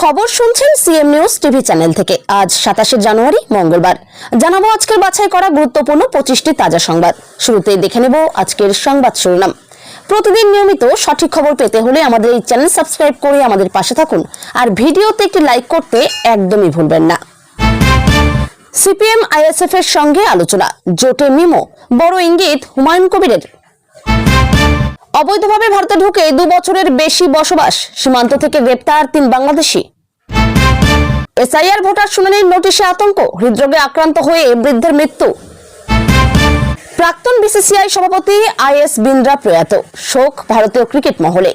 খবর শুনছেন CM news TV channel থেকে। আজ 27 জানুয়ারি মঙ্গলবার। জানাবো আজকের বাছাই করা গুরুত্বপূর্ণ 25টি তাজা সংবাদ। শুরুতেই দেখে নেব আজকের সংবাদ শিরোনাম। প্রতিদিন নিয়মিত সঠিক খবর পেতে হলে আমাদের এই চ্যানেল সাবস্ক্রাইব করে আমাদের পাশে থাকুন আর ভিডিওতে একটি লাইক করতে একদমই ভুলবেন না। সিপিএম আইএসএফ এর সঙ্গে আলোচনা, জোটে মিমো, বড় ইঙ্গিত হুমায়ুন কবিরের। অবৈধভাবে ভারতে ঢুকে 2 বছরের বেশি বসবাস, সীমান্ত থেকে গ্রেপ্তার 3 বাংলাদেশি। এসআইআর ভোটার শুনানির নোটিশে আতঙ্ক, হৃদরোগে আক্রান্ত হয়ে বৃদ্ধের মৃত্যু। প্রাক্তন বিসিসিআই সভাপতি আইএস বিন্দ্রা প্রয়াত, শোক ভারতীয় ক্রিকেট মহলে।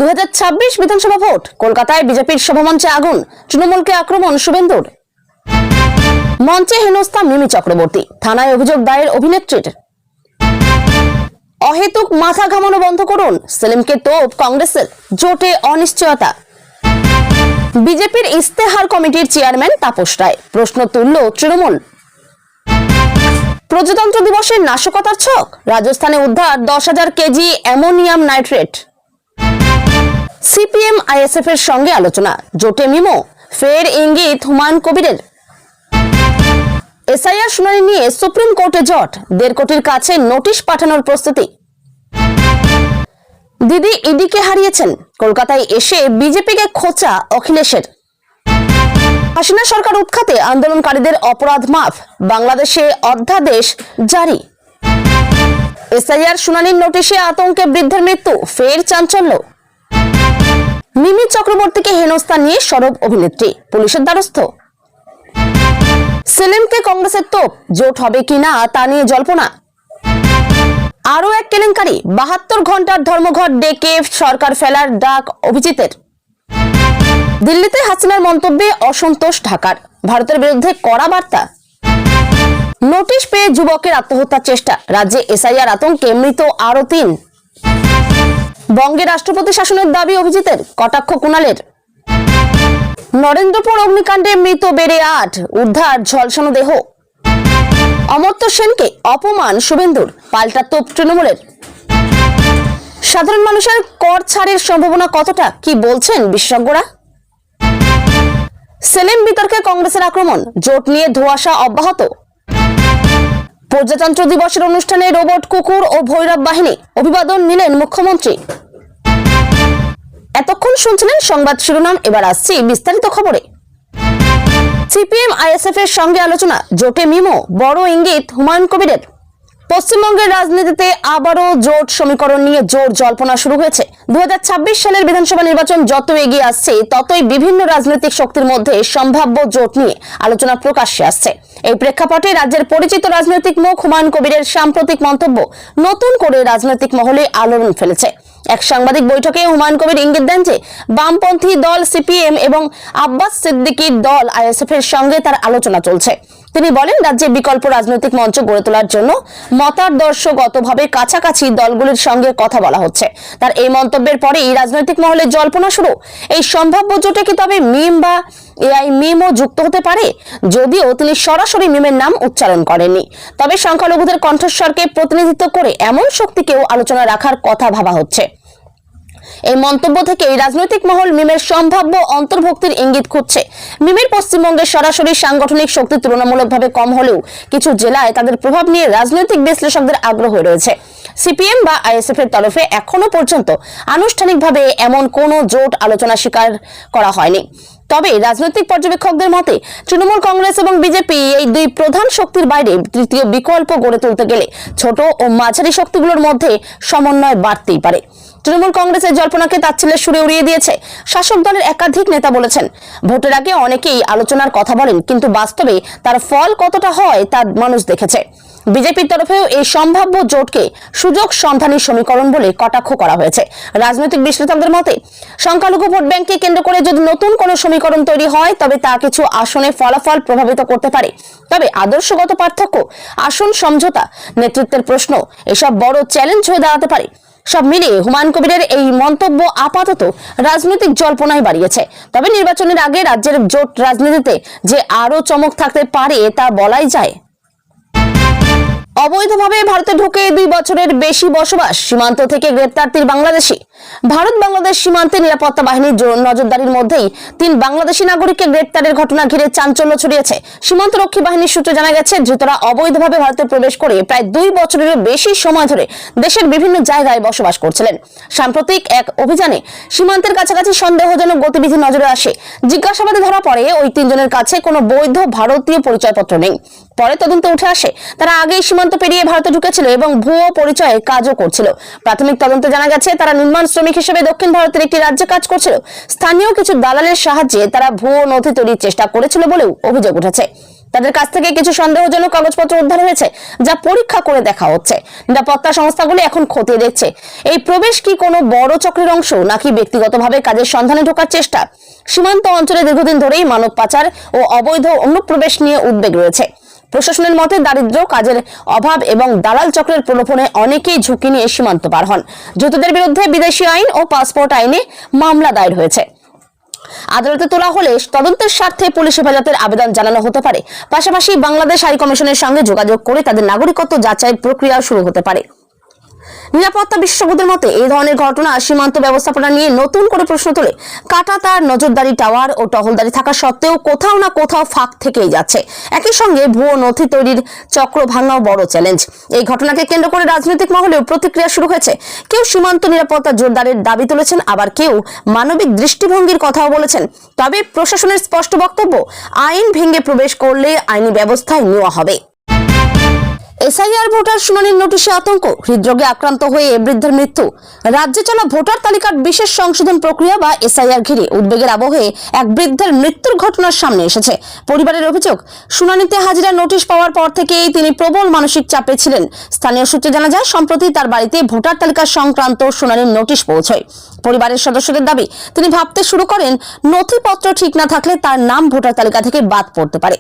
2026 বিধানসভা ভোট, কলকাতায় বিজেপির সভামঞ্চে আগুন, তৃণমূলকে আক্রমণ শুভেন্দুর। মঞ্চে হেনস্থা মিমি চক্রবর্তী, থানায় অভিযোগ দায়ের অভিনেত্রীর। অহেতুক মাথা ঘামানো বন্ধ করুন, সেলিমকে তোপ কংগ্রেসের, জোটে অনিশ্চয়তা। বিজেপির ইস্তেহার কমিটির চেয়ারম্যান তাপস রায়, প্রশ্ন তুলল তৃণমূল। প্রজাতন্ত্র দিবসের নাশকতার ছক, রাজস্থানে উদ্ধার 10,000 KG ammonium nitrate. CPM ISF এর সঙ্গে আলোচনা, জোটে মিমো, ফের ইঙ্গিত হুমায়ুন কবিরের। এসআইআর শুনানি নিয়ে সুপ্রিম কোর্টে জট, 1.5 কোটির কাছে নোটিশ পাঠানোর প্রস্তুতি। দিদি ইডিকে হারিয়েছেন, কলকাতায় এসে বিজেপিকে খোঁচা অখিলেশের। হাসিনা সরকার উৎখাতে আন্দোলনকারীদের অপরাধ মাফ, বাংলাদেশে অধ্যাদেশ জারি। এসআইআর শুনানির নোটিশে আতঙ্কে বৃদ্ধের মৃত্যু, ফের চাঞ্চল্য। মিমি চক্রবর্তীকে হেনস্থা নিয়ে সরব অভিনেত্রী, পুলিশের দ্বারস্থ। সেলিমকে কংগ্রেসের তোপ, জোট হবে কিনা তা নিয়ে জল্পনা। আরো এক কেলেঙ্কারি, 72 ঘন্টার ধর্মঘট ডেকে সরকার ফেলার ডাক অভিজিতের। দিল্লিতে হাসিনার মন্তব্যে অসন্তোষ ঢাকার, ভারতের বিরুদ্ধে কড়া বার্তা। নোটিশ পেয়ে যুবকের আত্মহত্যার চেষ্টা, রাজ্যে এসআইআর আতঙ্কে মৃত আরো 3। বঙ্গে রাষ্ট্রপতি শাসনের দাবি অভিজিতের, কটাক্ষ কুণালের। নরেন্দ্রপুর অগ্নিকাণ্ডে মৃত বেড়ে 8, উদ্ধার ঝলসানো দেহ। অমর্ত্য সেনকে অপমান শুভেন্দুর, পাল্টা তোপ তৃণমূলের। সাধারণ মানুষের কর ছাড়ের সম্ভাবনা কতটা, কি বলছেন বিশেষজ্ঞরা। সেলিম বিতর্কে কংগ্রেসের আক্রমণ, জোট নিয়ে ধোঁয়াশা অব্যাহত। প্রজাতন্ত্র দিবসের অনুষ্ঠানে রোবট কুকুর ও ভৈরব বাহিনী, অভিবাদন নিলেন মুখ্যমন্ত্রী। এতক্ষণ শুনছিলেন সংবাদ শিরোনাম, এবার আসছি বিস্তারিত খবরে। সিপিএম আইএসএফ এর সঙ্গে আলোচনা, জোটে মিমো, বড় ইঙ্গিত হুমায়ুন কবিরের। পশ্চিমবঙ্গের রাজনীতিতে আবারও জোট সমীকরণ নিয়ে জোর জল্পনা শুরু হয়েছে। 2026 সালের বিধানসভা নির্বাচন যত এগিয়ে আসছে ততই বিভিন্ন রাজনৈতিক শক্তির মধ্যে সম্ভাব্য জোট নিয়ে আলোচনা প্রকাশ্যে আসছে। এই প্রেক্ষাপটে রাজ্যের পরিচিত রাজনৈতিক মুখ হুমায়ুন কবিরের সাম্প্রতিক মন্তব্য নতুন করে রাজনৈতিক মহলে আলোড়ন ফেলেছে। এক সাংবাদিক বৈঠকে হুমায়ুন কবির ইঙ্গিত দেন যে বামপন্থী দল সিপিএম এবং আব্বাস সিদ্দিকীর দল আইএসএফ এর সঙ্গে তার আলোচনা চলছে। তিনি বলেন, রাজ্যে বিকল্প রাজনৈতিক মঞ্চ গড়ে তোলার জন্য মতাদর্শগতভাবে কাছাকাছি দলগুলির সঙ্গে কথা বলা হচ্ছে। তার এই মন্তব্যের পরেই রাজনৈতিক মহলে জল্পনা শুরু। এই সম্ভাব্য জোটে কি তবে মিম বা এআই মিমও যুক্ত হতে পারে? যদিও তিনি সরাসরি মিমের নাম উচ্চারণ করেননি, তবে সংখ্যালঘুদের কণ্ঠস্বরকে প্রতিনিধিত্ব করে এমন শক্তিকেও আলোচনা রাখার কথা ভাবা হচ্ছে। এই মন্তব্য থেকে রাজনৈতিক মহল মিমের সম্ভাব্য অন্তর্ভুক্তির ইঙ্গিত খুঁজছে। মিমের পশ্চিমবঙ্গের সরাসরি সাংগঠনিক শক্তি তুলনামূলকভাবে কম হলেও কিছু জেলায় তাদের প্রভাব নিয়ে রাজনৈতিক বিশ্লেষকদের আগ্রহ রয়েছে। সিপিএম বা আইএসএফ এর তরফে এখনো পর্যন্ত আনুষ্ঠানিকভাবে এমন কোনো জোট আলোচনা স্বীকার করা হয়নি। তবে রাজনৈতিক পর্যবেক্ষকদের মতে তৃণমূল, কংগ্রেস এবং বিজেপি এই 2 প্রধান শক্তির বাইরে তৃতীয় বিকল্প গড়ে তুলতে গেলে ছোট ও মাঝারি শক্তিগুলোর মধ্যে সমন্বয় বাড়তেই পারে। তৃণমূল কংগ্রেসের জল্পনাকে তাচ্ছিল্যের সুরে উড়িয়ে দিয়েছে। শাসক দলের একাধিক নেতা বলেছেন, ভোটের আগে অনেকেই আলোচনার কথা বলেন, কিন্তু বাস্তবে তার ফল কতটা হয় তা মানুষ দেখেছে। বিজেপির তরফেও এই সম্ভাব্য জোটকে সুযোগ সন্ধানী সমীকরণ বলে কটাক্ষ করা হয়েছে। রাজনৈতিক বিশ্লেষকদের মতে সংখ্যালঘু ভোট ব্যাংককে কেন্দ্র করে যদি নতুন কোনো সমীকরণ তৈরি হয় তবে তা কিছু আসনে ফলাফল প্রভাবিত করতে পারে। তবে আদর্শগত পার্থক্য, আসন সমঝোতা, নেতৃত্বের প্রশ্ন এসব বড় চ্যালেঞ্জ হয়ে দাঁড়াতে পারে। সব মিলিয়ে হুমায়ুন কবিরের এই মন্তব্য আপাতত রাজনৈতিক জল্পনায় বাড়িয়েছে। তবে নির্বাচনের আগে রাজ্যের জোট রাজনীতিতে যে আরো চমক থাকতে পারে তা বলাই যায়। অবৈধভাবে ভারতে ঢুকে 2 বছরের বেশি বসবাস, সীমান্ত থেকে গ্রেপ্তার 3 বাংলাদেশি। ভারত বাংলাদেশ সীমান্তে নিরাপত্তা বাহিনীর নজরদারির মধ্যেই 3 বাংলাদেশি নাগরিককে গ্রেপ্তারের ঘটনা ঘিরে চাঞ্চল্য ছড়িয়েছে। সীমান্তরক্ষী বাহিনীর সূত্রে জানা গেছে, ধৃতরা অবৈধভাবে ভারতে প্রবেশ করে প্রায় 2 বছরের বেশি সময় ধরে দেশের বিভিন্ন জায়গায় বসবাস করছিলেন। সাম্প্রতিক এক অভিযানে সীমান্তের কাছাকাছি সন্দেহজনক গতিবিধি নজরে আসে। জিজ্ঞাসাবাদে ধরা পড়ে ওই 3 জনের কাছে কোনো বৈধ ভারতীয় পরিচয়পত্র নেই। পরে তদন্তে উঠে আসে তারা আগেই সীমান্ত পেরিয়ে ভারতে ঢুকেছিল এবং ভুয়ো পরিচয়ে কাজও করছিল। প্রাথমিক তদন্তে জানা গেছে, তারা নির্মাণ শ্রমিক হিসেবে দক্ষিণ ভারতের একটি রাজ্যে কাজ করছিল। স্থানীয় কিছু দালালের সাহায্যে তারা ভুয়ো নথি তৈরির চেষ্টা করেছিল বলেও অভিযোগ উঠেছে। তাদের কাছ থেকে কিছু সন্দেহজনক কাগজপত্র উদ্ধার হয়েছে, যা পরীক্ষা করে দেখা হচ্ছে। নিরাপত্তা সংস্থাগুলি এখন খতিয়ে দেখছে এই প্রবেশ কি কোনো বড় চক্রের অংশ নাকি ব্যক্তিগতভাবে কাজের সন্ধানে ঢোকার চেষ্টা। সীমান্ত অঞ্চলে দীর্ঘদিন ধরেই মানব পাচার ও অবৈধ অনুপ্রবেশ নিয়ে উদ্বেগ রয়েছে। প্রশাসনের মতে, দারিদ্র্য, কাজের অভাব এবং দালাল চক্রের প্রলোভনে অনেকেই ঝুঁকি নিয়ে সীমান্ত পার হন। ধৃতদের বিরুদ্ধে বিদেশি আইন ও পাসপোর্ট আইনে মামলা দায়ের হয়েছে। আদালতে তোলা হলে তদন্তের স্বার্থে পুলিশ হেফাজতের আবেদন জানানো হতে পারে। পাশাপাশি বাংলাদেশ হাই কমিশনের সঙ্গে যোগাযোগ করে তাদের নাগরিকত্ব যাচাইয়ের প্রক্রিয়া শুরু হতে পারে। নিরাপত্তা বিশেষজ্ঞদের মতে, এই ধরনের ঘটনা সীমান্ত ব্যবস্থাপনা নিয়ে নতুন করে প্রশ্ন তোলে। কাঁটাতার, নজরদারি টাওয়ার ও টহলদারি থাকা সত্ত্বেও কোথাও না কোথাও ফাঁক থেকেই যাচ্ছে। একই সঙ্গে ভুয়ো নথি তৈরির চক্র ভাঙাও বড় চ্যালেঞ্জ। এই ঘটনাকে কেন্দ্র করে রাজনৈতিক মহলেও প্রতিক্রিয়া শুরু হয়েছে। কেউ সীমান্ত নিরাপত্তা জোরদারের দাবি তুলেছেন, আবার কেউ মানবিক দৃষ্টিভঙ্গির কথাও বলেছেন। তবে প্রশাসনের স্পষ্ট বক্তব্য, আইন ভেঙে প্রবেশ করলে আইনি ব্যবস্থায় নেওয়া হবে। এসআইআর ভোটার শুনানির নোটিশে আতঙ্ক, হৃদরোগে আক্রান্ত হয়ে বৃদ্ধের মৃত্যু। রাজ্যে চলা ভোটার তালিকার বিশেষ সংশোধন প্রক্রিয়া বা এসআইআর ঘিরে উদ্বেগের আবহে এক বৃদ্ধের মৃত্যুর ঘটনার সামনে এসেছে। পরিবারের অভিযোগ, শুনানিতে হাজিরা নোটিশ পাওয়ার পর থেকেই তিনি প্রবল মানসিক চাপে ছিলেন। স্থানীয় সূত্রে জানা যায়, সম্প্রতি তার বাড়িতে ভোটার তালিকা সংক্রান্ত শুনানির নোটিশ পৌঁছয়। পরিবারের সদস্যদের দাবি, তিনি ভাবতে শুরু করেন নথিপত্র ঠিক না থাকলে তার নাম ভোটার তালিকা থেকে বাদ পড়তে পারে।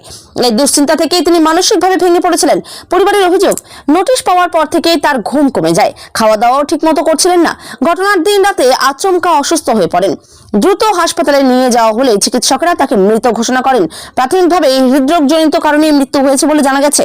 এই দুশ্চিন্তা থেকেই তিনি মানসিকভাবে ভেঙে পড়েছিলেন। পরিবারের অভিযোগ, নোটিশ পাওয়ার পর থেকেই তার ঘুম কমে যায়, খাওয়া দাওয়াও ঠিকমতো করছিলেন না। ঘটনার দিন রাতে আচমকা অসুস্থ হয়ে পড়েন। দ্রুত হাসপাতালে নিয়ে যাওয়া হলে চিকিৎসকরা তাকে মৃত ঘোষণা করেন। প্রাথমিকভাবে হৃদরোগজনিত কারণে মৃত্যু হয়েছে বলে জানা গেছে।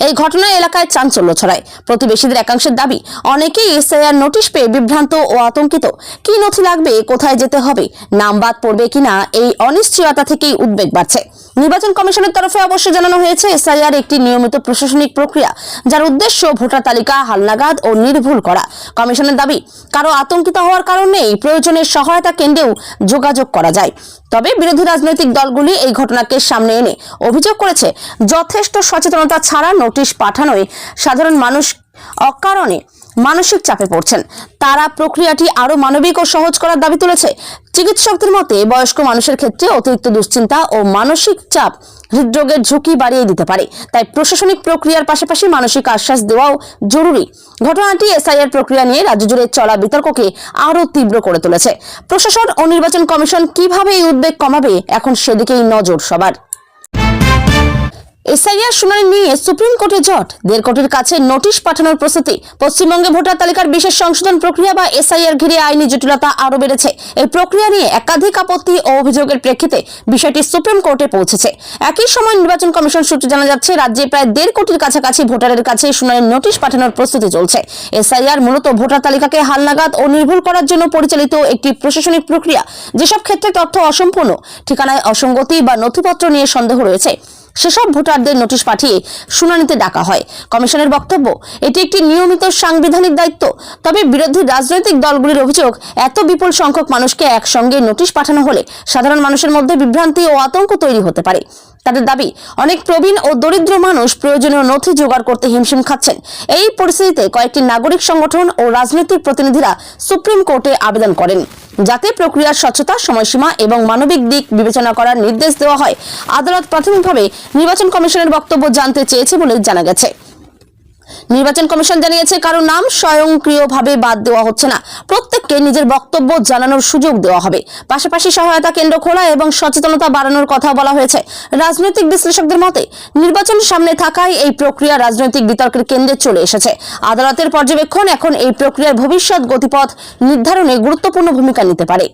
এই ঘটনায় এলাকায় চাঞ্চল্য ছড়ায়। প্রতিবেশীদের একাংশের দাবি, অনেকেই এসআইআর নোটিশ পেয়ে বিভ্রান্ত ও আতঙ্কিত। কি নথি লাগবে, কোথায় যেতে হবে, নাম বাদ পড়বে কিনা, এই অনিশ্চয়তা থেকেই উদ্বেগ বাড়ছে। নির্বাচন কমিশনের তরফে অবশ্য জানানো হয়েছে, এসআইআর একটি নিয়মিত প্রশাসনিক প্রক্রিয়া, যার উদ্দেশ্য ভোটার তালিকা হালনাগাদ ও নির্ভুল করা। কমিশনের দাবি, কারো আতঙ্কিত হওয়ার কারণ নেই, প্রয়োজনের সহায়তা কেন্দ্রেও যোগাযোগ করা যায়। তবে বিরোধী রাজনৈতিক দলগুলি এই ঘটনাকে সামনে এনে অভিযোগ করেছে, যথেষ্ট সচেতনতা ছাড়া নোটিশ পাঠানোয় সাধারণ মানুষ অকারণে মানসিক চাপে পড়ছেন। তারা প্রক্রিয়াটি আরো মানবিক ও সহজ করার দাবি তুলেছে। চিকিৎসকদের মতে, বয়স্ক মানুষের ক্ষেত্রে অতিরিক্ত দুশ্চিন্তা ও মানসিক চাপ হৃদরোগের ঝুঁকি বাড়িয়ে দিতে পারে। তাই প্রশাসনিক প্রক্রিয়ার পাশাপাশি মানসিক আশ্বাস দেওয়াও জরুরি। ঘটনাটি এসআইআর প্রক্রিয়া নিয়ে রাজ্য জুড়ে চলা বিতর্ককে আরো তীব্র করে তুলেছে। প্রশাসন ও নির্বাচন কমিশন কিভাবে এই উদ্বেগ কমাবে, এখন সেদিকেই নজর সবার। এসআইআর শুনানি নিয়ে সুপ্রিম কোর্টে জট, 1.5 কোটির কাছে নোটিশ পাঠানোর প্রস্তুতি। পশ্চিমবঙ্গে ভোটার তালিকার বিশেষ সংশোধন প্রক্রিয়া বা এসআইআর ঘিরে আইনি জটিলতা আরো বেড়েছে। এই প্রক্রিয়া নিয়ে একাধিক আপত্তি ও অভিযোগের প্রেক্ষিতে বিষয়টি সুপ্রিম কোর্টে পৌঁছেছে। একই সময় নির্বাচন কমিশন সূত্রে জানা যাচ্ছে, রাজ্যে প্রায় 1.5 কোটির কাছাকাছি ভোটারের কাছে শুনানির নোটিশ পাঠানোর প্রস্তুতি চলছে। এসআইআর মূলত ভোটার তালিকাকে হালনাগাদ ও নির্ভুল করার জন্য পরিচালিত একটি প্রশাসনিক প্রক্রিয়া। যেসব ক্ষেত্রে তথ্য অসম্পূর্ণ, ঠিকানায় অসঙ্গতি বা নথিপত্র নিয়ে সন্দেহ রয়েছে, সেসব ভোটারদের নোটিশ পাঠিয়ে শুনানিতে ডাকা হয়। কমিশনের বক্তব্য, এটি একটি নিয়মিত সাংবিধানিক দায়িত্ব। তবে বিরোধী রাজনৈতিক দলগুলির অভিযোগ, এত বিপুল সংখ্যক মানুষকে একসঙ্গে নোটিশ পাঠানো হলে সাধারণ মানুষের মধ্যে বিভ্রান্তি ও আতঙ্ক তৈরি হতে পারে। তাদের দাবি, অনেক প্রবীণ ও দরিদ্র মানুষ প্রয়োজনীয় নথি জোগাড় করতে হিমশিম খাচ্ছেন। এই পরিস্থিতিতে কয়েকটি নাগরিক সংগঠন ও রাজনৈতিক প্রতিনিধিরা সুপ্রিম কোর্টে আবেদন করেন, যাতে প্রক্রিয়ার স্বচ্ছতা, সময়সীমা এবং মানবিক দিক বিবেচনা করার নির্দেশ দেওয়া হয়। আদালত প্রাথমিকভাবে নির্বাচন কমিশনের বক্তব্য জানতে চেয়েছে বলে জানা গেছে। নির্বাচন কমিশন জানিয়েছে, কারো নাম স্বয়ংক্রিয়ভাবে বাদ দেওয়া হচ্ছে না। প্রত্যেককে নিজের বক্তব্য জানানোর সুযোগ দেওয়া হবে। পাশাপাশি সহায়তা কেন্দ্র খোলা এবং সচেতনতা বাড়ানোর কথা বলা হয়েছে। রাজনৈতিক বিশ্লেষকদের মতে, নির্বাচন সামনে থাকায় এই প্রক্রিয়া রাজনৈতিক বিতর্কের কেন্দ্রে চলে এসেছে। আদালতের পর্যবেক্ষণ এখন এই প্রক্রিয়ার ভবিষ্যৎ গতিপথ নির্ধারণে গুরুত্বপূর্ণ ভূমিকা নিতে পারে।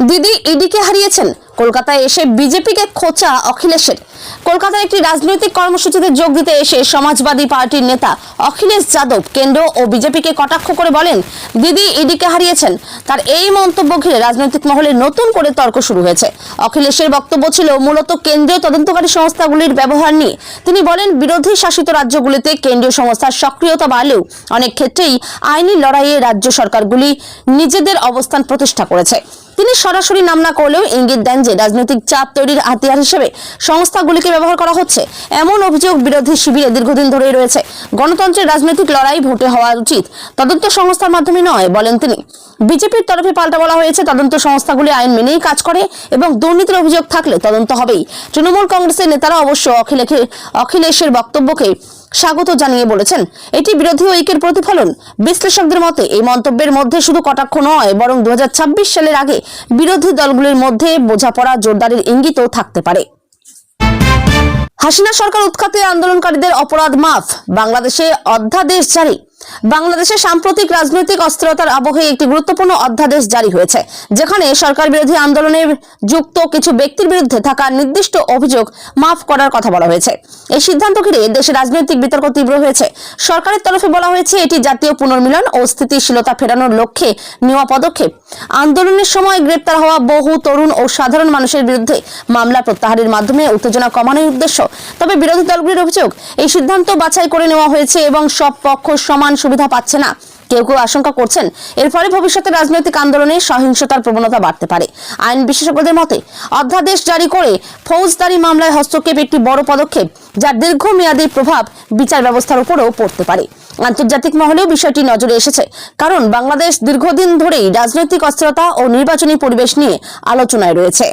দিদি ইডিকে হারিয়েছেন, কলকাতায় এসে বিজেপিকে খোঁচা অখিলেশের। কলকাতায় একটি রাজনৈতিক কর্মসূচিতে যোগ দিতে এসে সমাজবাদী পার্টির নেতা অখিলেশ যাদব কেন্দ্র ও বিজেপিকে কটাক্ষ করে বলেন, দিদি ইডিকে হারিয়েছেন। তার এই মন্তব্য ঘিরে রাজনৈতিক মহলে নতুন করে তর্ক শুরু হয়েছে। অখিলেশের বক্তব্য ছিল মূলত কেন্দ্রীয় তদন্তকারী সংস্থাগুলির ব্যবহার নিয়ে। তিনি বলেন, বিরোধী শাসিত রাজ্যগুলিতে কেন্দ্রীয় সংস্থার সক্রিয়তা বাড়লেও অনেক ক্ষেত্রেই আইনি লড়াইয়ে রাজ্য সরকারগুলি নিজেদের অবস্থান প্রতিষ্ঠা করেছে। তিনি সরাসরি নাম না করলেও ইঙ্গিত দেন যে রাজনৈতিক চাপ তৈরির হাতিয়ার হিসেবে সংস্থাগুলিকে ব্যবহার করা হচ্ছে। এমন অভিযোগ বিরোধী শিবিরে দীর্ঘদিন ধরেই রয়েছে। গণতন্ত্রের রাজনৈতিক লড়াই ভোটে হওয়া উচিত, তদন্ত সংস্থার মাধ্যমে নয়, বলেন তিনি। বিজেপির তরফে পাল্টা বলা হয়েছে, তদন্ত সংস্থাগুলি আইন মেনেই কাজ করে এবং দুর্নীতির অভিযোগ থাকলে তদন্ত হবেই। তৃণমূল কংগ্রেসের নেতারা অবশ্য অখিলেশের বক্তব্যকে স্বাগত জানিয়ে বলেছেন, এটি বিরোধী ঐক্যের প্রতিফলন। বিশ্লেষকদের মতে এই মন্তব্যের মধ্যে শুধু কটাক্ষ নয়, বরং 2026 সালের আগে বিরোধী দলগুলির মধ্যে বোঝাপড়া জোরদারের ইঙ্গিতও থাকতে পারে। হাসিনা সরকার উৎখাতে আন্দোলনকারীদের অপরাধ মাফ, বাংলাদেশে অধ্যাদেশ জারি। বাংলাদেশে সাম্প্রতিক রাজনৈতিক অস্থিরতার আবহে একটি গুরুত্বপূর্ণ অধ্যাদেশ জারি হয়েছে, যেখানে সরকার বিরোধী আন্দোলনে যুক্ত কিছু ব্যক্তির বিরুদ্ধে থাকা নির্দিষ্ট অভিযোগ মাফ করার কথা বলা হয়েছে। এই সিদ্ধান্ত ঘিরে দেশে রাজনৈতিক বিতর্ক তীব্র হয়েছে। সরকারের তরফে বলা হয়েছে, এটি জাতীয় পুনর্মিলন ও স্থিতিশীলতা ফেরানোর লক্ষ্যে নেওয়া পদক্ষেপ। আন্দোলনের সময় গ্রেপ্তার হওয়া বহু তরুণ ও সাধারণ মানুষের বিরুদ্ধে মামলা প্রত্যাহারের মাধ্যমে উত্তেজনা কমানোর উদ্দেশ্য। তবে বিরোধী দলগুলির অভিযোগ, এই সিদ্ধান্ত বাছাই করে নেওয়া হয়েছে এবং সব পক্ষ সমান সুবিধা পাচ্ছে না। কেউ কেউ আশঙ্কা করছেন, এর ফলে ভবিষ্যতে রাজনৈতিক আন্দোলনে সহিংসতার প্রবণতা বাড়তে পারে। আইন বিশেষজ্ঞদের মতে, অধ্যাদেশ জারি করে ফৌজদারি মামলায় হস্তক্ষেপ একটি বড় পদক্ষেপ, যার দীর্ঘমেয়াদী প্রভাব বিচার ব্যবস্থার উপরেও পড়তে পারে। আন্তর্জাতিক মহলেও বিষয়টি নজরে এসেছে, কারণ বাংলাদেশ দীর্ঘদিন ধরেই রাজনৈতিক অস্থিরতা ও নির্বাচনী পরিবেশ নিয়ে আলোচনায় রয়েছে।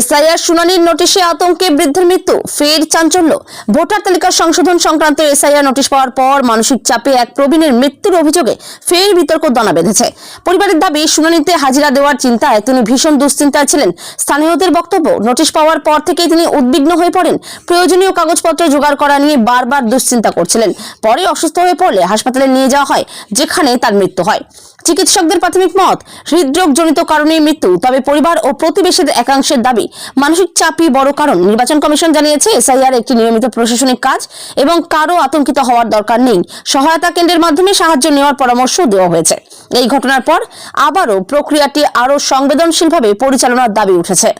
এসআইআর শুনানির নোটিশে আতঙ্কে বৃদ্ধের মৃত্যু, ফের চাঞ্চল্য। ভোটার তালিকা সংশোধন সংক্রান্ত এসআইআর নোটিশ পাওয়ার পর মানসিক চাপে এক প্রবীণের মৃত্যুর অভিযোগে ফের বিতর্ক দানা বেঁধেছে। পরিবারের দাবি, শুনানিতে হাজিরা দেওয়ার চিন্তায় তিনি ভীষণ দুশ্চিন্তায় ছিলেন। স্থানীয়দের বক্তব্য, নোটিশ পাওয়ার পর থেকেই তিনি উদ্বিগ্ন হয়ে পড়েন। প্রয়োজনীয় কাগজপত্র জোগাড় করা নিয়ে বারবার দুশ্চিন্তা করছিলেন। পরে অসুস্থ হয়ে পড়লে হাসপাতালে নিয়ে যাওয়া হয়, যেখানে তার মৃত্যু হয়। চিকিৎসকদের প্রাথমিক মত, হৃদরোগজনিত কারণেই মৃত্যু। তবে পরিবার ও প্রতিবেশীদের একাংশের দাবি, মানসিক চাপই বড় কারণ। নির্বাচন কমিশন জানিয়েছে, এসআইআর একটি নিয়মিত প্রশাসনিক কাজ এবং কারো আতঙ্কিত হওয়ার দরকার নেই। সহায়তা কেন্দ্রের মাধ্যমে সাহায্য নেওয়ার পরামর্শ দেওয়া হয়েছে। এই ঘটনার পর আবারও প্রক্রিয়াটি আরও সংবেদনশীলভাবে পরিচালনার দাবি উঠেছে।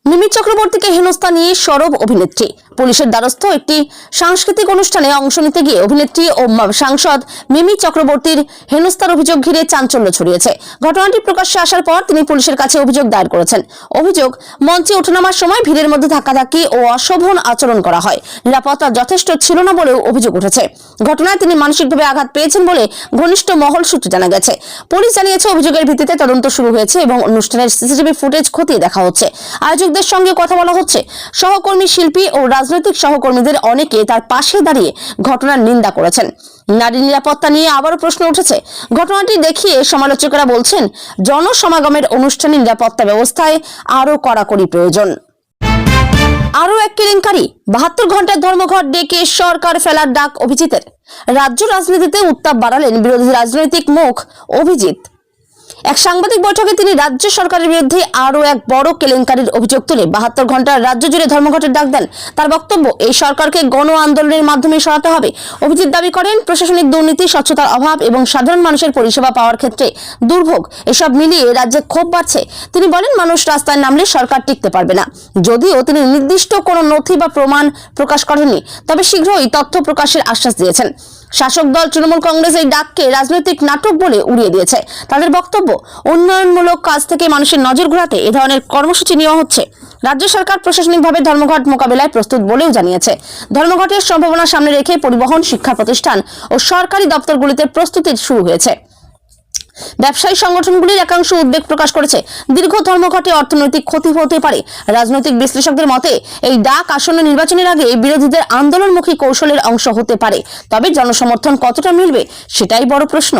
মিমি চক্রবর্তীকে হেনস্থা নিয়ে সরব অভিনেত্রী। পুলিশের দ্বারস্থ একটি সাংস্কৃতিক অনুষ্ঠানে অংশ নিতে গিয়ে অভিনেত্রী ও সাংসদ মিমি চক্রবর্তীর হেনস্থার অভিযোগ ঘিরে চাঞ্চল্য ছড়িয়েছে। ঘটনাটি প্রকাশ্যে আসার পর তিনি পুলিশের কাছে অভিযোগ দায়ের করেছেন। অভিযোগ, মঞ্চে ওঠানামার সময় ভিড়ের মধ্যে ধাক্কাধাক্কি ও অশোভন আচরণ করা হয়। নিরাপত্তা যথেষ্ট ছিল না বলেও অভিযোগ উঠেছে। ঘটনায় তিনি মানসিকভাবে আঘাত পেয়েছেন বলে ঘনিষ্ঠ মহল সূত্রে জানা গেছে। পুলিশ জানিয়েছে, অভিযোগের ভিত্তিতে তদন্ত শুরু হয়েছে এবং অনুষ্ঠানের সিসিটিভি ফুটেজ খতিয়ে দেখা হচ্ছে। আয়োজকদের সঙ্গে কথা বলা হচ্ছে। সহকর্মী শিল্পী ও রাজনৈতিক সহকর্মীদের অনেকে তার পাশে দাঁড়িয়ে ঘটনার নিন্দা করেছেন। নারী নিরাপত্তা নিয়ে আবারও প্রশ্ন উঠেছে। ঘটনাটি দেখিয়ে সমালোচকেরা বলছেন, জনসমাগমের অনুষ্ঠানে নিরাপত্তা ব্যবস্থায় আরও কড়াকড়ি প্রয়োজন। আরও এক কেলেঙ্কারি, 72 ঘন্টার ধর্মঘট ডেকে সরকার ফেলার ডাক অভিজিতের। রাজ্য রাজনীতিতে উত্তাপ বাড়ালেন বিরোধী রাজনৈতিক মুখ অভিজিৎ। এক সাংবাদিক বৈঠকে তিনি রাজ্য সরকারের বিরুদ্ধে আরও এক বড় কেলেঙ্কারির অভিযোগ তুলে 72 ঘন্টার রাজ্য জুড়ে ধর্মঘটের ডাক দেন। তার বক্তব্য, এই সরকারকে গণ আন্দোলনের মাধ্যমে সরাতে হবে। অভিজিৎ দাবি করেন, প্রশাসনিক দুর্নীতি, স্বচ্ছতার অভাব এবং সাধারণ মানুষের পরিষেবা পাওয়ার ক্ষেত্রে দুর্ভোগ, এসব মিলিয়ে রাজ্যে ক্ষোভ বাড়ছে। তিনি বলেন, মানুষ রাস্তায় নামলে সরকার টিকতে পারবে না। যদিও তিনি নির্দিষ্ট কোনো নথি বা প্রমাণ প্রকাশ করেননি, তবে শীঘ্রই তথ্য প্রকাশের আশ্বাস দিয়েছেন। শাসক দল তৃণমূল কংগ্রেস এই ডাককে রাজনৈতিক নাটক বলে উড়িয়ে দিয়েছে। তাদের বক্তব্য, উন্নয়নমূলক কাজ থেকে মানুষের নজর ঘোরাতে এ ধরনের কর্মসূচি নেওয়া হচ্ছে। রাজ্য সরকার প্রশাসনিকভাবে ধর্মঘট মোকাবেলায় প্রস্তুত বলেও জানিয়েছে। ধর্মঘটের সম্ভাবনা সামনে রেখে পরিবহন, শিক্ষা প্রতিষ্ঠান ও সরকারি দপ্তরগুলিতে প্রস্তুতি শুরু হয়েছে। ব্যবসায়ী সংগঠনগুলির একাংশ উদ্বেগ প্রকাশ করেছে, দীর্ঘ ধর্মঘটে অর্থনৈতিক ক্ষতি হতে পারে। রাজনৈতিক বিশ্লেষকদের মতে, এই ডাক আসন্ন নির্বাচনের আগে বিরোধীদের আন্দোলনমুখী কৌশলের অংশ হতে পারে। তবে জনসমর্থন কতটা মিলবে, সেটাই বড় প্রশ্ন।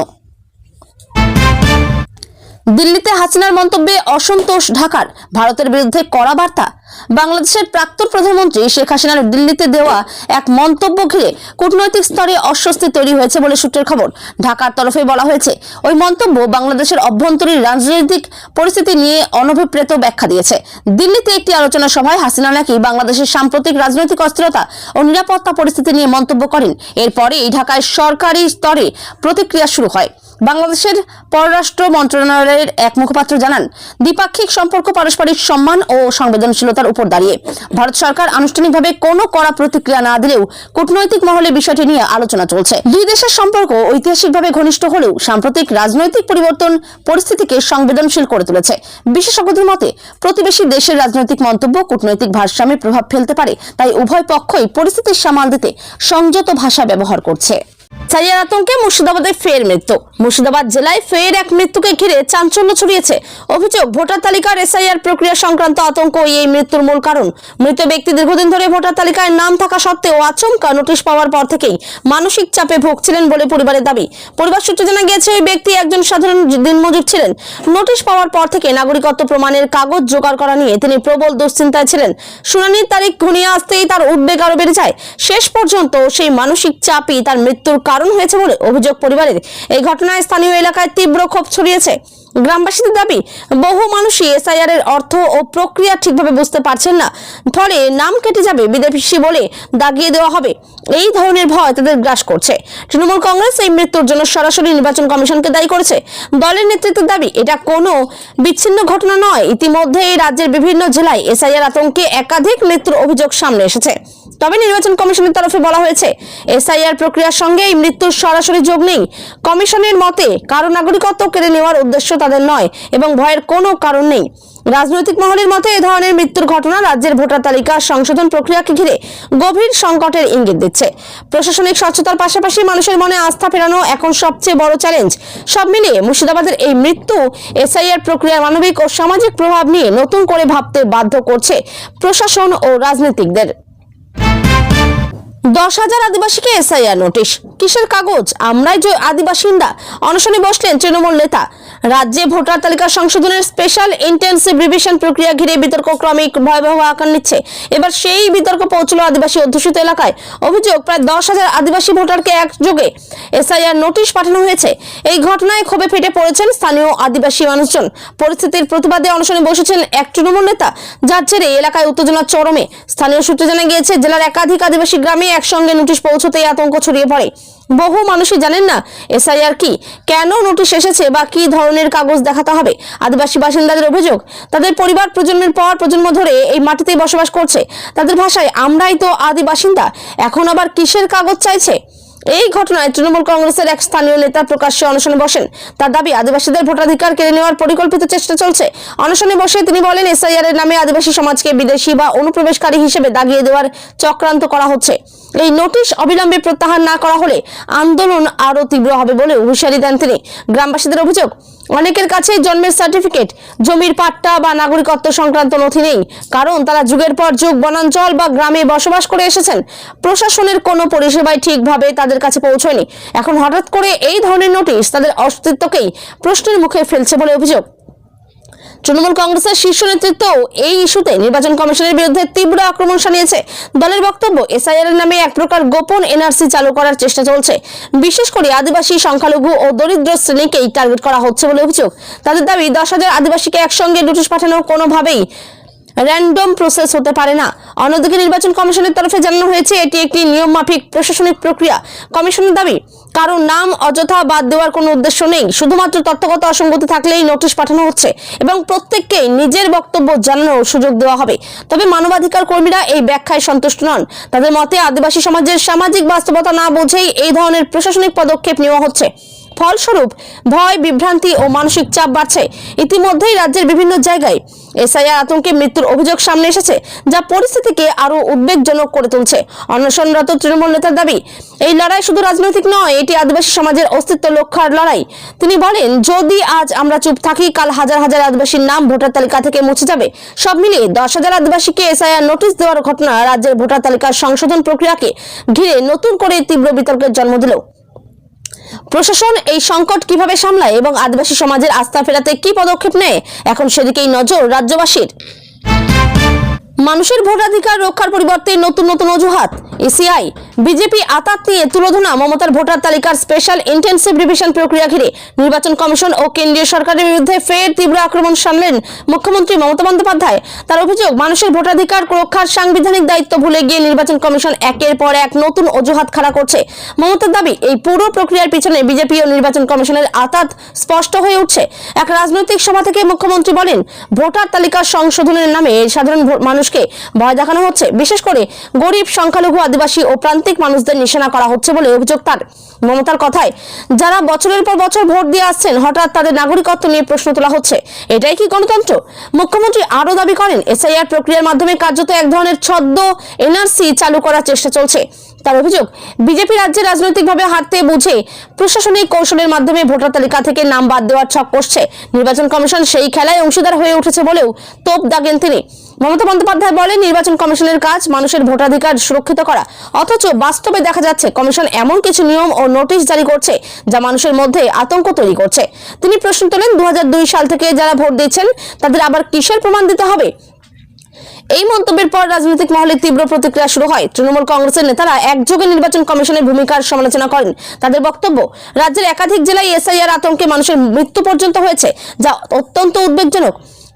দিল্লিতে হাসিনার মন্তব্যে অসন্তোষ ঢাকার, ভারতের বিরুদ্ধে কড়া বার্তা। বাংলাদেশের প্রাক্তন প্রধানমন্ত্রী শেখ হাসিনার দিল্লিতে দেওয়া এক মন্তব্য ঘিরে কূটনৈতিক স্তরে অস্বস্তি তৈরি হয়েছে বলে সূত্রের খবর। ঢাকার তরফে বলা হয়েছে, ওই মন্তব্য বাংলাদেশের অভ্যন্তরীণ রাজনৈতিক পরিস্থিতি নিয়ে অনভিপ্রেত ব্যাখ্যা দিয়েছে। দিল্লিতে একটি আলোচনা সভায় হাসিনা নাকি বাংলাদেশের সাম্প্রতিক রাজনৈতিক অস্থিরতা ও নিরাপত্তা পরিস্থিতি নিয়ে মন্তব্য করেন। এরপরেই ঢাকায় সরকারি স্তরে প্রতিক্রিয়া শুরু হয়। বাংলাদেশের পররাষ্ট্র মন্ত্রণালয়ের এক মুখপাত্র জানান, দ্বিপাক্ষিক সম্পর্ক পারস্পরিক সম্মান ও সংবেদনশীলতার উপর দাঁড়িয়ে। ভারত সরকার আনুষ্ঠানিকভাবে কোনো কড়া প্রতিক্রিয়া না দিলেও কূটনৈতিক মহলে বিষয়টি নিয়ে আলোচনা চলছে। দুই দেশের সম্পর্ক ঐতিহাসিকভাবে ঘনিষ্ঠ হলেও সাম্প্রতিক রাজনৈতিক পরিবর্তন পরিস্থিতিকে সংবেদনশীল করে তুলেছে। বিশেষজ্ঞদের মতে, প্রতিবেশী দেশের রাজনৈতিক মন্তব্য কূটনৈতিক ভারসাম্যে প্রভাব ফেলতে পারে, তাই উভয় পক্ষই পরিস্থিতি সামাল দিতে সংযত ভাষা ব্যবহার করছে। এসআইআর আতঙ্কে মুর্শিদাবাদে ফের মৃত্যু। মুর্শিদাবাদ জেলায় ফের এক মৃত্যুকে ঘিরে চাঞ্চল্য ছড়িয়েছে। অভিযোগ, ভোটার তালিকার এসআইআর প্রক্রিয়া সংক্রান্ত আতঙ্ক এই মৃত্যুর মূল কারণ। মৃত ব্যক্তি দীর্ঘদিন ধরে ভোটার তালিকায় নাম থাকা সত্ত্বেও আচমকা নোটিশ পাওয়ার পর থেকেই মানসিক চাপে ভুগছিলেন বলে পরিবারের দাবি। পরিবার সূত্রে জানা গিয়েছে, ওই ব্যক্তি একজন সাধারণ দিনমজুর ছিলেন। নোটিশ পাওয়ার পর থেকে নাগরিকত্ব প্রমাণের কাগজ জোগাড় করা নিয়ে তিনি প্রবল দুশ্চিন্তায় ছিলেন। শুনানির তারিখ ঘনিয়ে আসতেই তার উদ্বেগ আরো বেড়ে যায়। শেষ পর্যন্ত সেই মানসিক চাপই তার মৃত্যুর কারণ হয়েছে বলে অভিযোগ পরিবারের। এই ঘটনায় স্থানীয় এলাকায় তীব্র ক্ষোভ ছড়িয়েছে। গ্রামবাসীদের দাবি, বহু মানুষই এসআইআর এর অর্থ ও প্রক্রিয়া ঠিকভাবে বুঝতে পারছেন না, ফলে নাম কেটে যাবে, বিদেশি বলে দাগিয়ে দেওয়া হবে, এই ধরনের ভয় তাদের গ্রাস করছে। তৃণমূল কংগ্রেস এই মৃত্যুর জন্য সরাসরি নির্বাচন কমিশনকে দায়ী করেছে। দলের নেতৃত্বের দাবি, এটা কোনো বিচ্ছিন্ন ঘটনা নয়। ইতিমধ্যে এই রাজ্যের বিভিন্ন জেলায় এসআইআর আতঙ্কে একাধিক মৃত্যুর অভিযোগ সামনে এসেছে। তবে নির্বাচন কমিশনের তরফে বলা হয়েছে, এসআইআর প্রক্রিয়ার সঙ্গে এই মৃত্যুর সরাসরি যোগ নেই। কমিশনের মতে, কারো নাগরিকত্ব কেড়ে নেওয়ার উদ্দেশ্য তাদের নয় এবং ভয়ের কোনো কারণ নেই। রাজনৈতিক মহলের মতে, এ ধরনের মৃত্যুর ঘটনা রাজ্যের ভোটার তালিকা সংশোধন প্রক্রিয়াকে ঘিরে গভীর সংকটের ইঙ্গিত দিচ্ছে। প্রশাসনিক স্বচ্ছতার পাশাপাশি মানুষের মনে আস্থা ফেরানো এখন সবচেয়ে বড় চ্যালেঞ্জ। সব মিলিয়ে মুর্শিদাবাদের এই মৃত্যু এসআইআর প্রক্রিয়ার মানবিক ও সামাজিক প্রভাব নিয়ে নতুন করে ভাবতে বাধ্য করছে প্রশাসন ও রাজনীতিকদের। 10,000 আদিবাসীকে এসআইআর নোটিশ, কিসের কাগজ? আমরাই যে আদিবাসিন্দা। অনশনে বসলেন তৃণমূল নেতা। রাজ্যে ভোটার তালিকা সংশোধনের স্পেশাল ইন্টেন্সিভ রিভিশন প্রক্রিয়া ঘিরে বিতর্ক ক্রমিক ভয়াবহ আকার নিচ্ছে। এবার সেই বিতর্ক পৌঁছল আদিবাসী অধ্যুষিত এলাকায়। অভিযোগ, প্রায় 10,000 আদিবাসী ভোটারকে একযোগে এসআইআর নোটিশ পাঠানো হয়েছে। এই ঘটনায় ক্ষোভে ফেটে পড়েছেন স্থানীয় আদিবাসী মানুষজন। পরিস্থিতির প্রতিবাদে অনশনে বসেছেন এক তৃণমূল নেতা, যার জেরে এলাকায় উত্তেজনা চরমে। স্থানীয় সূত্রে জানা গিয়েছে, জেলার একাধিক আদিবাসী গ্রামে একসঙ্গে নোটিশ পৌঁছতেই আতঙ্ক ছড়িয়ে পড়ে। বহু মানুষই জানেন না এসআইআর কি, কেন নোটিশ এসেছে বা কি ধরনের কাগজ দেখাতে হবে। আদিবাসী বাসিন্দাদের অভিযোগ, তাদের পরিবার প্রজন্মের পর প্রজন্ম ধরে এই মাটিতেই বসবাস করছে। তাদের ভাষায়, আমরাই তো আদি বাসিন্দা, এখন আবার কিসের কাগজ চাইছে। এই ঘটনায় তৃণমূল কংগ্রেসের এক স্থানীয় নেতা প্রকাশ্যে অনশনে বসেন। তার দাবি, আদিবাসীদের ভোটাধিকার কেড়ে নেওয়ার পরিকল্পিত চেষ্টা চলছে। অনশনে বসে তিনি বলেন, এসআইআর এর নামে আদিবাসী সমাজকে বিদেশি বা অনুপ্রবেশকারী হিসেবে দাগিয়ে দেওয়ার চক্রান্ত করা হচ্ছে। এই নোটিশ অবিলম্বে প্রত্যাহার না করা হলে আন্দোলন আরো তীব্র হবে বলে হুঁশিয়ারি দেন তিনি। গ্রামবাসীদের অভিযোগ, অনেকের কাছে জন্মের সার্টিফিকেট, জমির পাট্টা বা নাগরিকত্ব সংক্রান্ত নথি নেই, কারণ তারা যুগের পর যুগ বনাঞ্চল বা গ্রামে বসবাস করে এসেছেন। প্রশাসনের কোনো পরিষেবাই ঠিকভাবে তাদের কাছে পৌঁছয়নি। এখন হঠাৎ করে এই ধরনের নোটিশ তাদের অস্তিত্বকেই প্রশ্নের মুখে ফেলছে বলে অভিযোগ। তৃণমূল কংগ্রেসের শীর্ষ নেতৃত্ব এই ইস্যুতে নির্বাচন কমিশনের বিরুদ্ধে তীব্র আক্রমণ শানিয়েছে। দলের বক্তব্য, এসআইআর এর নামে এক প্রকার গোপন এনআরসি চালু করার চেষ্টা চলছে। বিশেষ করে আদিবাসী, সংখ্যালঘু ও দরিদ্র শ্রেণীকেই টার্গেট করা হচ্ছে বলে অভিযোগ। তাদের দাবি, 10,000 আদিবাসীকে একসঙ্গে নোটিশ পাঠানো কোনোভাবেই র্যান্ডম প্রসেস হতে পারে না। অন্যদিকে নির্বাচন কমিশনের তরফে জানানো হয়েছে, এটি একটি নিয়মমাফিক প্রশাসনিক প্রক্রিয়া। কমিশনের দাবি, কারণ নাম অযথা বাদ দেওয়ার কোনো উদ্দেশ্য নেই, শুধুমাত্র তথ্যগত অসঙ্গতি থাকলেই নোটিশ পাঠানো হচ্ছে এবং প্রত্যেককে নিজের বক্তব্য জানানোর সুযোগ দেওয়া হবে। তবে মানবাধিকার কর্মীরা এই ব্যাখ্যায় সন্তুষ্ট নন। তাদের মতে, আদিবাসী সমাজের সামাজিক বাস্তবতা না বুঝেই এই ধরনের প্রশাসনিক পদক্ষেপ নেওয়া হচ্ছে। ফলস্বরূপ ভয়, বিভ্রান্তি ও মানসিক চাপ বাড়ছে। ইতিমধ্যেই রাজ্যের বিভিন্ন জায়গায় এসআইআর আতঙ্কে মৃত্যুর অভিযোগ সামনে এসেছে, যা পরিস্থিতিকে আরো উদ্বেগজনক করে তুলছে। অনশনরত তৃণমূল নেতার দাবি, এই লড়াই শুধু রাজনৈতিক নয়, এটি আদিবাসী সমাজের অস্তিত্ব রক্ষার লড়াই। তিনি বলেন, যদি আজ আমরা চুপ থাকি, কাল হাজার হাজার আদিবাসীর নাম ভোটার তালিকা থেকে মুছে যাবে। সব মিলিয়ে 10,000 আদিবাসীকে এসআইআর নোটিশ দেওয়ার ঘটনা রাজ্যের ভোটার তালিকার সংশোধন প্রক্রিয়াকে ঘিরে নতুন করে তীব্র বিতর্কের জন্ম দিল। প্রশাসন এই সংকট কিভাবে সামলায় এবং আদিবাসী সমাজের আস্থা ফেরাতে কি পদক্ষেপ নেয়, এখন সেদিকেই নজর রাজ্যবাসীর। মানুষের ভোটাধিকার রক্ষার পরিবর্তে নতুন নতুন অজুহাত। এসিআই বিজেপি আতাত নিয়ে তুলোধনা মমতার ভোটার তালিকার স্পেশাল ইন্টেনসিভ রিভিশন প্রক্রিয়া ঘিরে নির্বাচন কমিশন ও কেন্দ্রীয় সরকারের বিরুদ্ধে ফের তীব্র আক্রমণ সানলেন মুখ্যমন্ত্রী মমতা বন্দ্যোপাধ্যায়। তার অভিযোগ, মানুষের ভোটাধিকার রক্ষার সাংবিধানিক দায়িত্ব ভুলে গিয়ে নির্বাচন কমিশন একের পর এক নতুন অজুহাত খাড়া করছে। মমতার দাবি, এই পুরো প্রক্রিয়ার পিছনে বিজেপি ও নির্বাচন কমিশনের আতাত স্পষ্ট হয়ে উঠছে। এক রাজনৈতিক সভা থেকে মুখ্যমন্ত্রী বলেন, ভোটার তালিকা সংশোধনের নামে সাধারণ মানুষকে ভয় দেখানো হচ্ছে, বিশেষ করে গরিব, সংখ্যালঘু, আদিবাসী ও প্রান্তিক মানুষদের নিশানা করা হচ্ছে বলে অভিযোগ তার। মমতার কথায়, যারা বছরের পর বছর ভোট দিয়ে আসছেন, হঠাৎ তাদের নাগরিকত্ব নিয়ে প্রশ্ন তোলা হচ্ছে। এটাই কি গণতন্ত্র? মুখ্যমন্ত্রী আরো দাবি করেন, এসআইআর প্রক্রিয়ার মাধ্যমে কার্যত এক ধরনের ছদ্ম এনআরসি চালু করার চেষ্টা চলছে। তার অভিযোগ, বিজেপি রাজ্যে রাজনৈতিকভাবে হারতে বুঝে প্রশাসনিক কৌশলের মাধ্যমে ভোটার তালিকা থেকে নাম বাদ দেওয়ার ছক কষছে। নির্বাচন কমিশন সেই খেলায় অংশীদার হয়ে উঠেছে বলেও তোপ দাগেন তিনি। মমতা বন্দ্যোপাধ্যায় বলেন, নির্বাচন কমিশনের কাজ মানুষের ভোটাধিকার সুরক্ষিত করা, অথচ বাস্তবে দেখা যাচ্ছে কমিশন এমন কিছু নিয়ম ও নোটিশ জারি করছে যা মানুষের মধ্যে আতঙ্ক তৈরি করছে। তিনি প্রশ্ন তোলেন, 2002 সাল থেকে যারা ভোট দিচ্ছেন তাদের আবার কিসের প্রমাণ দিতে হবে? এই মন্তব্যের পর রাজনৈতিক মহলে তীব্র প্রতিক্রিয়া শুরু হয়। তৃণমূল কংগ্রেসের নেতারা একযোগে নির্বাচন কমিশনের ভূমিকার সমালোচনা করেন। তাদের বক্তব্য, রাজ্যের একাধিক জেলায় এসআইআর আতঙ্কে মানুষের মৃত্যু পর্যন্ত হয়েছে, যা অত্যন্ত উদ্বেগজনক।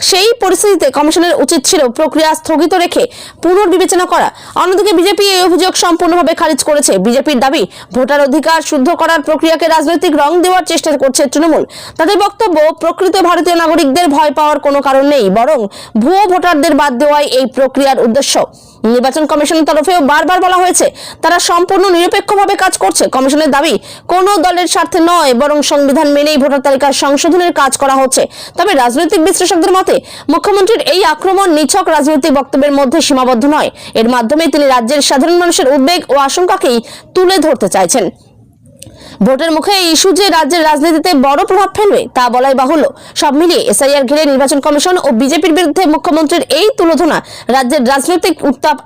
সেই পরিস্থিতিতে কমিশনের উচিত ছিল প্রক্রিয়া স্থগিত রেখে পুনর্বিবেচনা করা। অন্যদিকে বিজেপি এই অভিযোগ সম্পূর্ণভাবে খারিজ করেছে। বিজেপির দাবি, ভোটার অধিকার শুদ্ধ করার প্রক্রিয়াকে রাজনৈতিক রং দেওয়ার চেষ্টা করছে তৃণমূল। তাদের বক্তব্য, প্রকৃত ভারতীয় নাগরিকদের ভয় পাওয়ার কোনো কারণ নেই, বরং ভুয়ো ভোটারদের বাদ দেওয়াই এই প্রক্রিয়ার উদ্দেশ্য। নির্বাচন কমিশনের তরফেও বারবার বলা হয়েছে, তারা সম্পূর্ণ নিরপেক্ষভাবে কাজ করছে। কমিশনের দাবি, কোনো দলের স্বার্থে নয়, বরং সংবিধান মেনেই ভোটার তালিকার সংশোধনের কাজ করা হচ্ছে। তবে রাজনৈতিক বিশ্লেষকদের মতে, মুখ্যমন্ত্রীর এই আক্রমণ নিছক রাজনৈতিক বক্তব্যের মধ্যে সীমাবদ্ধ নয়। এর মাধ্যমে তিনি রাজ্যের সাধারণ মানুষের উদ্বেগ ও আশঙ্কাকেই তুলে ধরতে চাইছেন। ভোটের মুখে এই ইস্যু যে রাজ্যের রাজনীতিতে বড় প্রভাব ফেলবে তা বলাই বাহুল্য। সব মিলিয়ে এসআইআর ঘিরে নির্বাচন কমিশন ও বিজেপির বিরুদ্ধে মুখ্যমন্ত্রীর এই তুলোধনা রাজ্যের রাজনৈতিক উত্তাপ